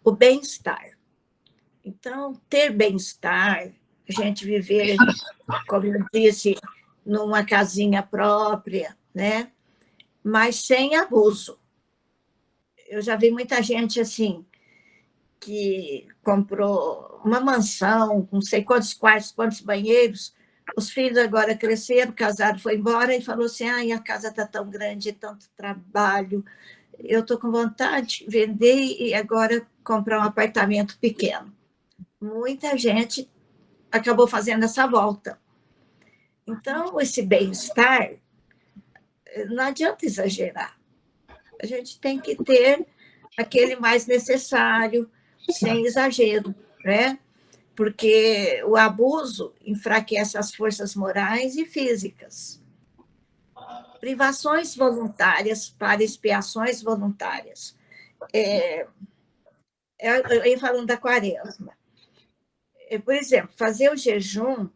O bem-estar. Então, ter bem-estar, a gente viver, como eu disse, numa casinha própria, né, mas sem abuso. Eu já vi muita gente assim, que comprou uma mansão, com não sei quantos quartos, quantos banheiros, os filhos agora cresceram, casaram, foi embora, e falou assim, ai, a casa está tão grande, tanto trabalho, eu estou com vontade de vender e agora comprar um apartamento pequeno. Muita gente acabou fazendo essa volta. Então, esse bem-estar, não adianta exagerar. A gente tem que ter aquele mais necessário, sem exagero, né? Porque o abuso enfraquece as forças morais e físicas. Privações voluntárias para expiações voluntárias. Eu ia falando da quaresma. Por exemplo, fazer o jejum,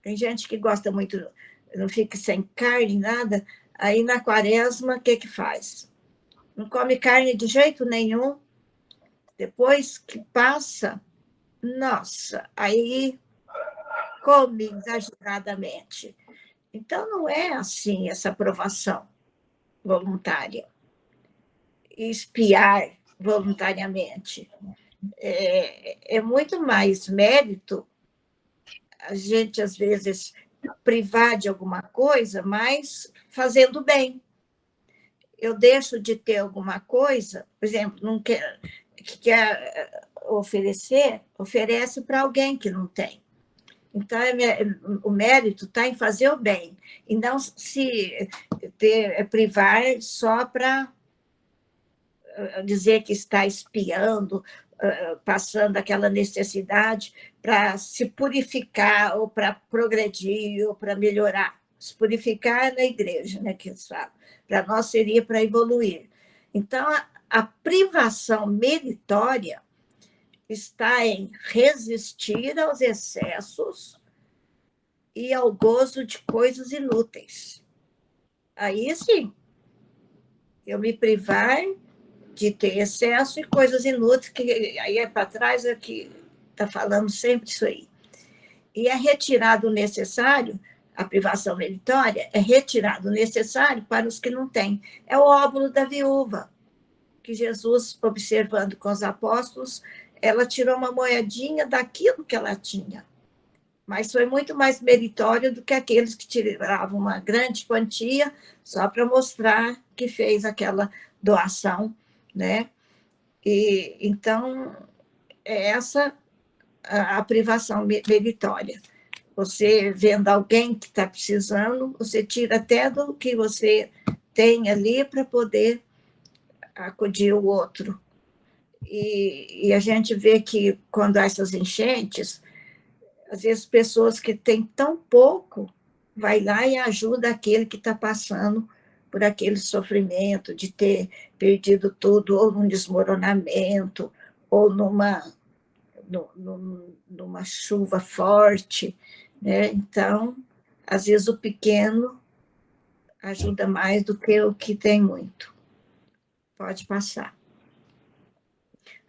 tem gente que gosta muito, não fica sem carne, nada, aí na quaresma, o que faz? Não come carne de jeito nenhum, depois que passa, nossa, aí come exageradamente. Então, não é assim essa aprovação voluntária. Espiar voluntariamente. É muito mais mérito a gente, às vezes, privar de alguma coisa, mas fazendo bem. Eu deixo de ter alguma coisa, por exemplo, não quer oferecer, oferece para alguém que não tem. Então, o mérito está em fazer o bem, e não se privar só para dizer que está espiando, passando aquela necessidade para se purificar, ou para progredir, ou para melhorar. Se purificar na igreja, né, que eles falam. Para nós seria para evoluir. Então, a privação meritória está em resistir aos excessos e ao gozo de coisas inúteis. Aí, sim, eu me privar de ter excesso e coisas inúteis, que aí para trás é que está falando sempre isso aí. E é retirado o necessário, a privação meritória é retirado o necessário para os que não têm. É o óbolo da viúva, que Jesus, observando com os apóstolos, ela tirou uma moedinha daquilo que ela tinha. Mas foi muito mais meritório do que aqueles que tiravam uma grande quantia só para mostrar que fez aquela doação, né? E, então, é essa a privação meritória. Você vendo alguém que está precisando, você tira até do que você tem ali para poder acudir o outro. E a gente vê que quando há essas enchentes, às vezes pessoas que têm tão pouco, vai lá e ajuda aquele que está passando por aquele sofrimento de ter perdido tudo, ou num desmoronamento, ou numa chuva forte, né? Então, às vezes o pequeno ajuda mais do que o que tem muito. Pode passar.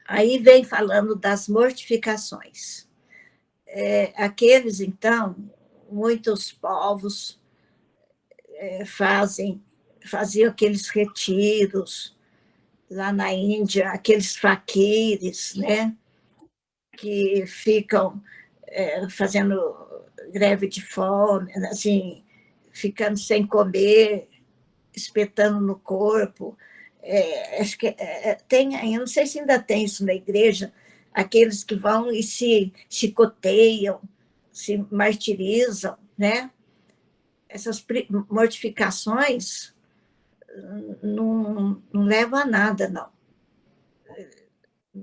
Aí vem falando das mortificações. Aqueles, então, muitos povos faziam aqueles retiros lá na Índia, aqueles faquires, né, que ficam fazendo greve de fome, assim, ficando sem comer, espetando no corpo. Acho que tem, eu não sei se ainda tem isso na igreja, aqueles que vão e se chicoteiam, se martirizam, né? Essas mortificações não levam a nada, não.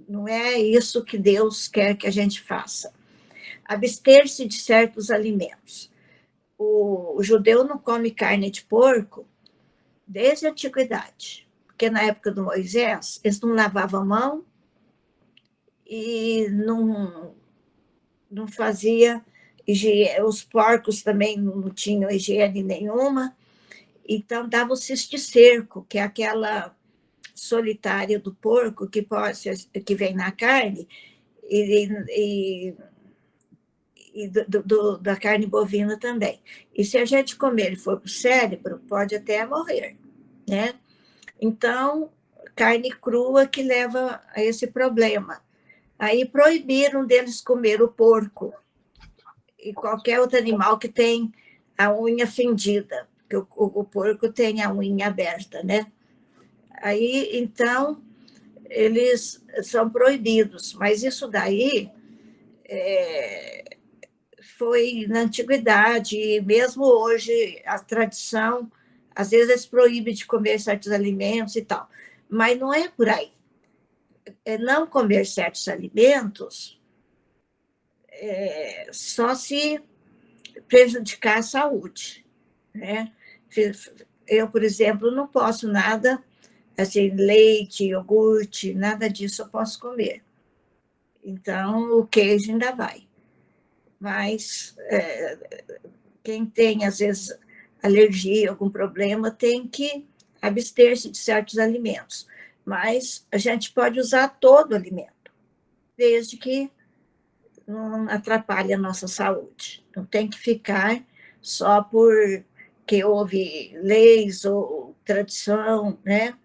Não é isso que Deus quer que a gente faça. Abster-se de certos alimentos. O judeu não come carne de porco desde a antiguidade, porque na época do Moisés, eles não lavavam a mão e não fazia higiene, os porcos também não tinham higiene nenhuma, então dava o cisticerco, que é aquela solitária do porco que vem na carne, e da carne bovina também. E se a gente comer e for para o cérebro, pode até morrer, né? Então, carne crua que leva a esse problema. Aí proibiram deles comer o porco e qualquer outro animal que tem a unha fendida, porque o porco tem a unha aberta, né? Aí, então, eles são proibidos, mas isso daí foi na antiguidade, e mesmo hoje a tradição, às vezes proíbe de comer certos alimentos e tal, mas não é por aí. Não comer certos alimentos só se prejudicar a saúde, né? Eu, por exemplo, não posso nada, assim, leite, iogurte, nada disso eu posso comer. Então, o queijo ainda vai. Mas quem tem, às vezes, alergia, algum problema, tem que abster-se de certos alimentos. Mas a gente pode usar todo o alimento, desde que não atrapalhe a nossa saúde. Não tem que ficar só porque houve leis ou tradição, né?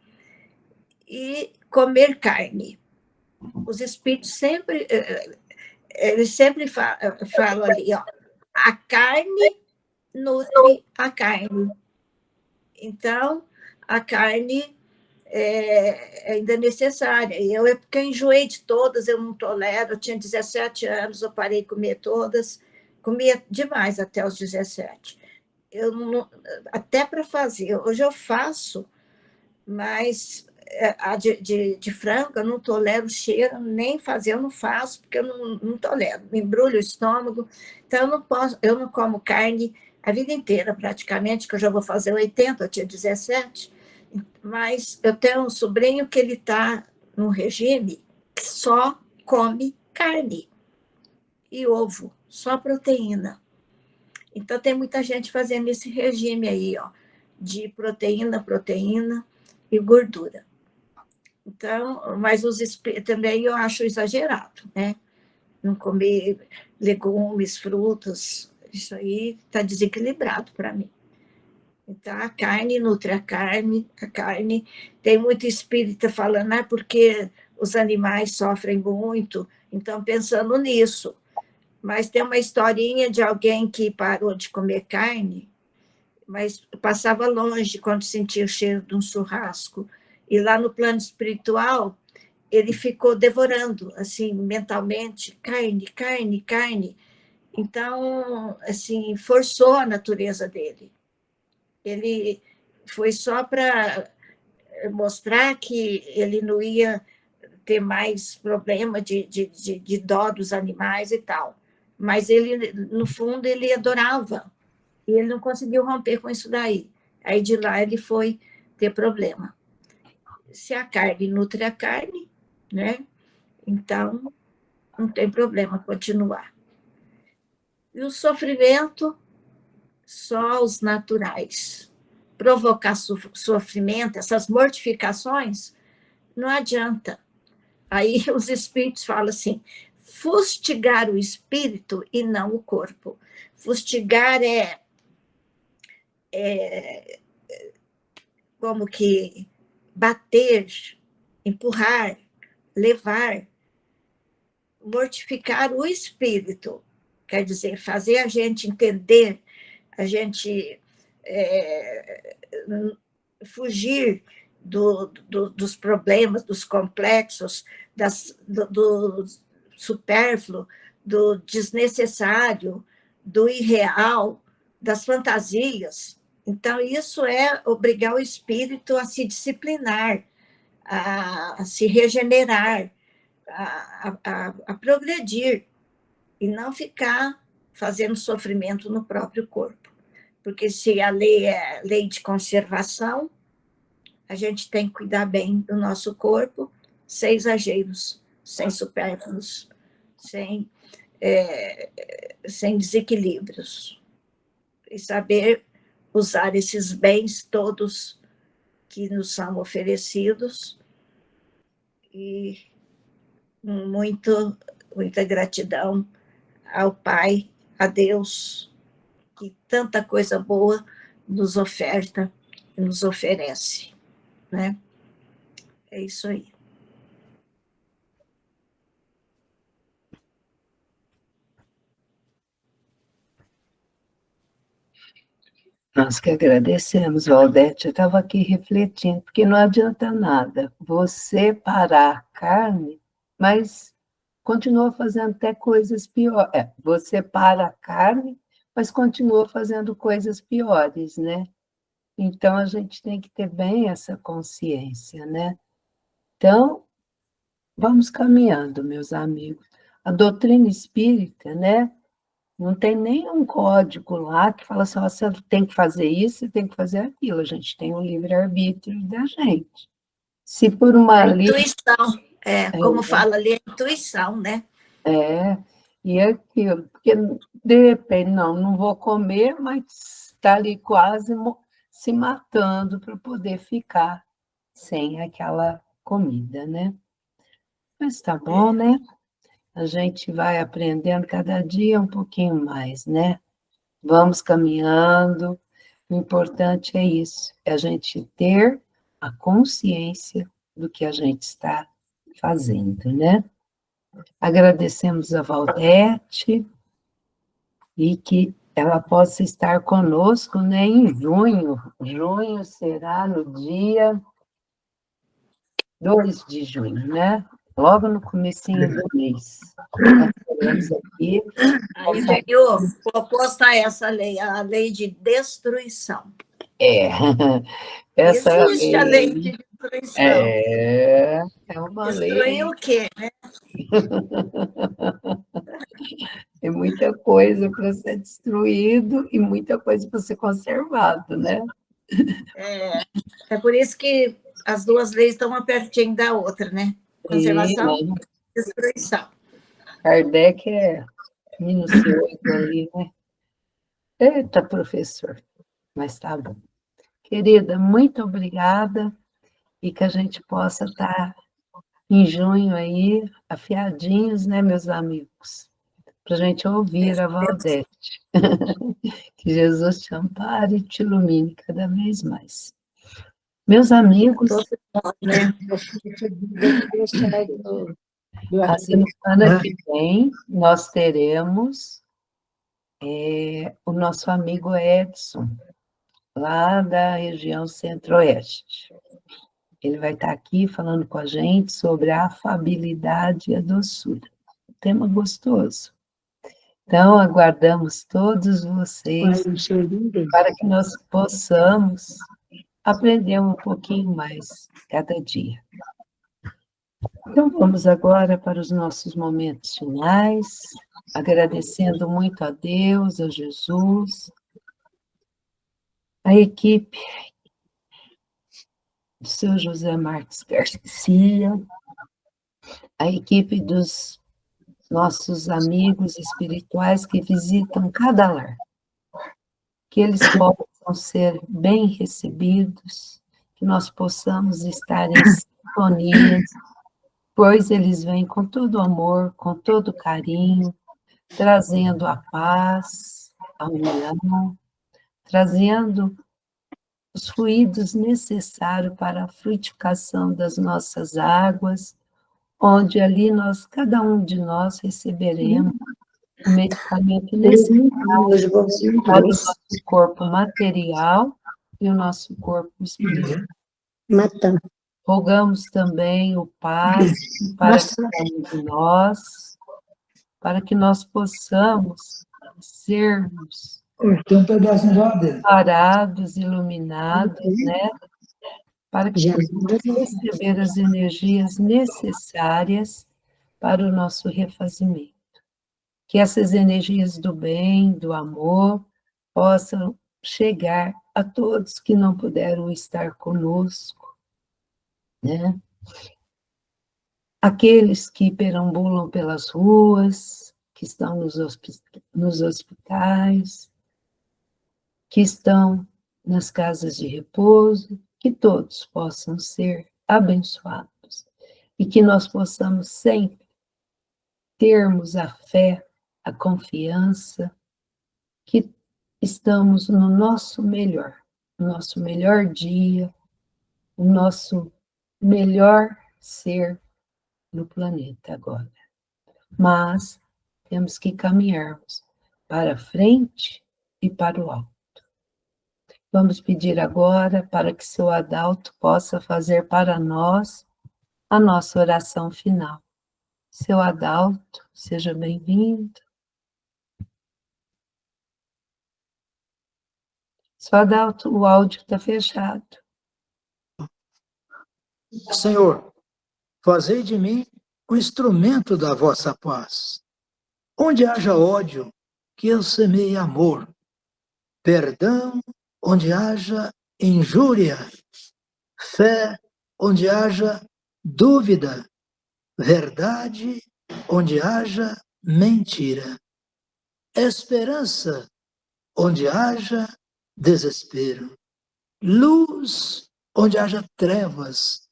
E comer carne. Os espíritos sempre, eles sempre falam ali, ó, a carne nutre a carne. Então, a carne ainda é necessária. E eu, porque eu enjoei de todas, eu não tolero, eu tinha 17 anos, eu parei de comer todas, comia demais até os 17. Eu não, até para fazer, hoje eu faço, mas a de frango eu não tolero o cheiro, nem fazer eu não faço, porque eu não tolero, me embrulho o estômago, então eu não como carne a vida inteira praticamente, que eu já vou fazer 80, eu tinha 17, mas eu tenho um sobrinho que ele está num regime que só come carne e ovo, só proteína. Então tem muita gente fazendo esse regime aí, ó, de proteína e gordura. Então, mas também eu acho exagerado, né? Não comer legumes, frutas, Isso aí está desequilibrado para mim. Então, a carne nutre a carne. Tem muito espírita falando, porque os animais sofrem muito, então pensando nisso. Mas tem uma historinha de alguém que parou de comer carne, mas passava longe quando sentia o cheiro de um churrasco. E lá no plano espiritual, ele ficou devorando, assim, mentalmente, carne, carne, carne. Então, assim, forçou a natureza dele. Ele foi só para mostrar que ele não ia ter mais problema de dó dos animais e tal. Mas ele, no fundo, ele adorava. E ele não conseguiu romper com isso daí. Aí de lá ele foi ter problema. Se a carne nutre a carne, né? Então não tem problema continuar. E o sofrimento, só os naturais. Provocar sofrimento, essas mortificações, não adianta. Aí os espíritos falam assim: fustigar o espírito e não o corpo. Fustigar é como que bater, empurrar, levar, mortificar o espírito. Quer dizer, fazer a gente entender, a gente fugir dos problemas, dos complexos, do supérfluo, do desnecessário, do irreal, das fantasias. Então, isso é obrigar o espírito a se disciplinar, a se regenerar, a progredir, e não ficar fazendo sofrimento no próprio corpo. Porque se a lei é lei de conservação, a gente tem que cuidar bem do nosso corpo, sem exageros, sem supérfluos, sem desequilíbrios. E saber usar esses bens todos que nos são oferecidos, e muita gratidão ao Pai, a Deus, que tanta coisa boa nos oferta e nos oferece, né? É isso aí. Nós que agradecemos, Valdete. Eu estava aqui refletindo, porque não adianta nada você parar a carne, mas continua fazendo até coisas piores. Você para a carne, mas continua fazendo coisas piores, né? Então, a gente tem que ter bem essa consciência, né? Então, vamos caminhando, meus amigos. A doutrina espírita, né? Não tem nenhum código lá que fala assim: ó, você tem que fazer isso, você tem que fazer aquilo. A gente tem o livre-arbítrio da gente. Se por uma lei. Intuição, como fala ali, é intuição, né? E aquilo, porque de repente, não vou comer, mas está ali quase se matando para poder ficar sem aquela comida, né? Mas tá bom, né? A gente vai aprendendo cada dia um pouquinho mais, né? Vamos caminhando. O importante é isso, é a gente ter a consciência do que a gente está fazendo, né? Agradecemos a Valdete e que ela possa estar conosco, né, em junho. Junho será no dia 2 de junho, né? Logo no comecinho do mês. Nós estaremos aqui. Aí veio proposta essa lei, a lei de destruição. Essa Existe a lei de destruição. é uma lei. Destruir o quê, né? Tem muita coisa para ser destruído e muita coisa para ser conservado, né? É por isso que as duas leis estão uma pertinho da outra, né? Conservação e destruição. Kardec é minucioso ali, né? Eita, professor, mas tá bom. Querida, muito obrigada e que a gente possa estar em junho aí, afiadinhos, né, meus amigos? para a gente ouvir a Valdete. Que Jesus te ampare e te ilumine cada vez mais. Meus amigos, Todos nós, né? a semana que vem nós teremos o nosso amigo Edson, lá da região Centro-Oeste. Ele vai estar aqui falando com a gente sobre a afabilidade e a doçura. Tema gostoso. Então, aguardamos todos vocês para que nós possamos aprender um pouquinho mais cada dia. Então, vamos agora para os nossos momentos finais, agradecendo muito a Deus, a Jesus, a equipe do seu José Marques Garcia, a equipe dos nossos amigos espirituais que visitam cada lar, que eles possam ser bem recebidos, que nós possamos estar em sintonia, pois eles vêm com todo amor, com todo carinho, trazendo a paz, a união, trazendo os fluidos necessários para a frutificação das nossas águas, onde ali cada um de nós receberemos o medicamento necessário para o nosso corpo material e o nosso corpo espiritual. Rogamos também o passe para cada um de nós, para que nós possamos sermos parados, iluminados, né? Para que possamos receber as energias necessárias para o nosso refazimento. Que essas energias do bem, do amor, possam chegar a todos que não puderam estar conosco, né? Aqueles que perambulam pelas ruas, que estão nos hospitais, que estão nas casas de repouso, que todos possam ser abençoados e que nós possamos sempre termos a fé, a confiança, que estamos no nosso melhor dia, o nosso melhor ser no planeta agora. Mas temos que caminharmos para frente e para o alto. Vamos pedir agora para que seu Adalto possa fazer para nós a nossa oração final. Seu Adalto, seja bem-vindo. Seu Adalto, o áudio está fechado. Senhor, fazei de mim um instrumento da vossa paz. Onde haja ódio, que eu semeie amor. Perdão, onde haja injúria. Fé, onde haja dúvida. Verdade, onde haja mentira. Esperança, onde haja desespero. Luz, onde haja trevas.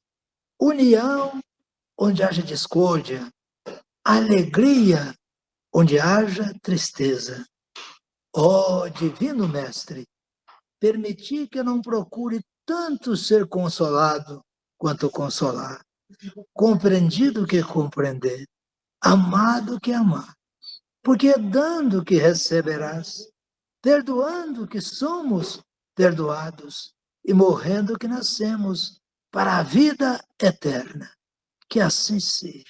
União, onde haja discórdia. Alegria, onde haja tristeza. Ó Divino Mestre, permiti que eu não procure tanto ser consolado quanto consolar, compreendido que compreender, amado que amar, porque é dando que receberás, perdoando que somos perdoados e morrendo que nascemos para a vida eterna. Que assim seja,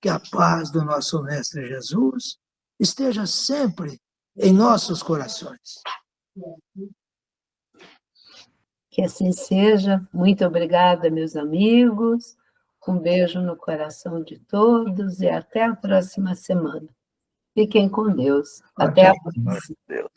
que a paz do nosso Mestre Jesus esteja sempre em nossos corações. Que assim seja. Muito obrigada, meus amigos. Um beijo no coração de todos e até a próxima semana. Fiquem com Deus. Até a próxima.